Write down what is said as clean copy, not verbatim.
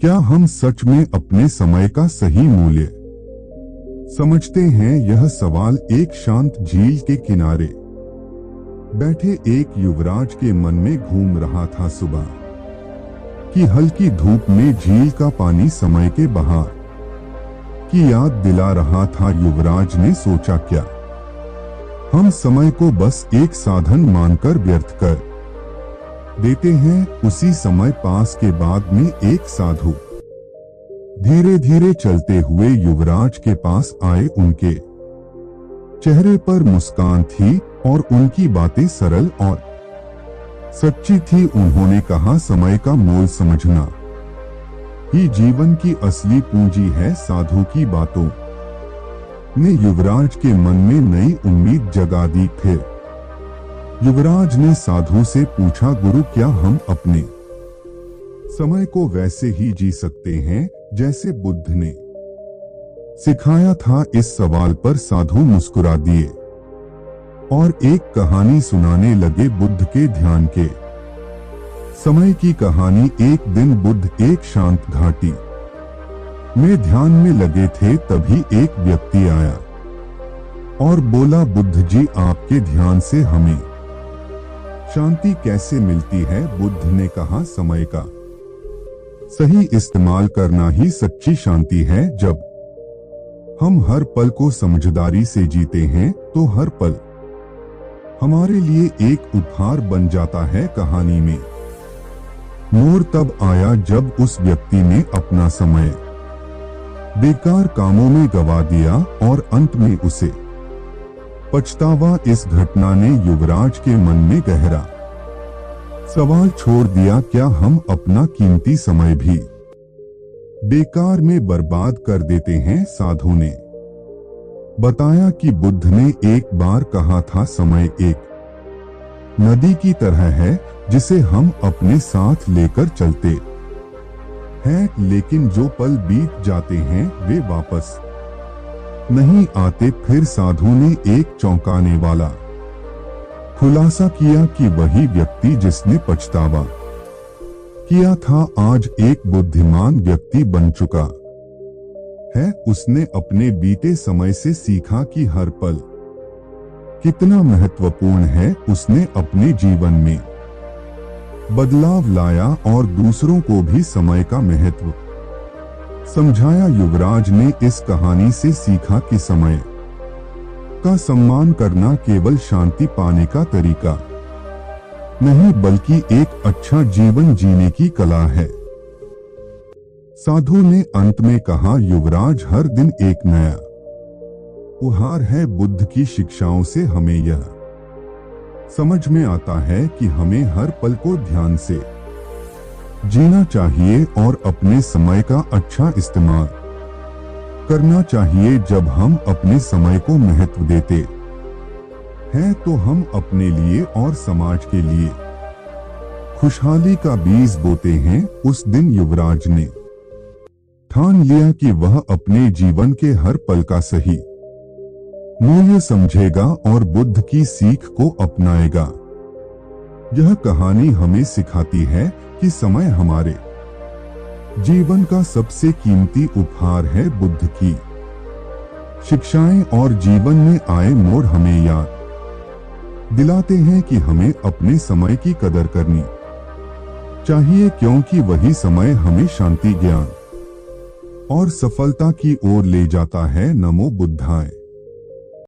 क्या हम सच में अपने समय का सही मूल्य समझते हैं? यह सवाल एक शांत झील के किनारे बैठे एक युवराज के मन में घूम रहा था। सुबह की हल्की धूप में झील का पानी समय के बहाव की याद दिला रहा था। युवराज ने सोचा, क्या हम समय को बस एक साधन मानकर व्यर्थ कर देते हैं? उसी समय पास के बाग में एक साधु धीरे धीरे चलते हुए युवराज के पास आए। उनके चेहरे पर मुस्कान थी और उनकी बातें सरल और सच्ची थी। उन्होंने कहा, समय का मोल समझना ही जीवन की असली पूंजी है। साधु की बातों ने युवराज के मन में नई उम्मीद जगा दी। फिर युवराज ने साधु से पूछा, गुरु, क्या हम अपने समय को वैसे ही जी सकते हैं जैसे बुद्ध ने सिखाया था? इस सवाल पर साधु मुस्कुरा दिए और एक कहानी सुनाने लगे, बुद्ध के ध्यान के समय की कहानी। एक दिन बुद्ध एक शांत घाटी में ध्यान में लगे थे। तभी एक व्यक्ति आया और बोला, बुद्ध जी, आपके ध्यान से हमें शांति कैसे मिलती है? बुद्ध ने कहा, समय का सही इस्तेमाल करना ही सच्ची शांति है। जब हम हर पल को समझदारी से जीते हैं तो हर पल हमारे लिए एक उपहार बन जाता है। कहानी में मोड़ तब आया जब उस व्यक्ति ने अपना समय बेकार कामों में गवा दिया और अंत में उसे पछतावा। इस घटना ने युवराज के मन में गहरा सवाल छोड़ दिया, क्या हम अपना कीमती समय भी बेकार में बर्बाद कर देते हैं? साधु ने बताया कि बुद्ध ने एक बार कहा था, समय एक नदी की तरह है जिसे हम अपने साथ लेकर चलते हैं, लेकिन जो पल बीत जाते हैं वे वापस नहीं आते। फिर साधु ने एक चौंकाने वाला खुलासा किया कि वही व्यक्ति जिसने पछतावा किया था आज एक बुद्धिमान व्यक्ति बन चुका है। उसने अपने बीते समय से सीखा कि हर पल कितना महत्वपूर्ण है। उसने अपने जीवन में बदलाव लाया और दूसरों को भी समय का महत्व समझाया। युवराज ने इस कहानी से सीखा कि समय का सम्मान करना केवल शांति पाने का तरीका नहीं, बल्कि एक अच्छा जीवन जीने की कला है। साधु ने अंत में कहा, युवराज, हर दिन एक नया उपहार है। बुद्ध की शिक्षाओं से हमें यह समझ में आता है कि हमें हर पल को ध्यान से जीना चाहिए और अपने समय का अच्छा इस्तेमाल करना चाहिए। जब हम अपने समय को महत्व देते हैं तो हम अपने लिए और समाज के लिए खुशहाली का बीज बोते हैं। उस दिन युवराज ने ठान लिया कि वह अपने जीवन के हर पल का सही मूल्य समझेगा और बुद्ध की सीख को अपनाएगा। यह कहानी हमें सिखाती है कि समय हमारे जीवन का सबसे कीमती उपहार है। बुद्ध की शिक्षाएं और जीवन में आए मोड़ हमें याद दिलाते हैं कि हमें अपने समय की कदर करनी चाहिए, क्योंकि वही समय हमें शांति, ज्ञान और सफलता की ओर ले जाता है। नमो बुद्धाय।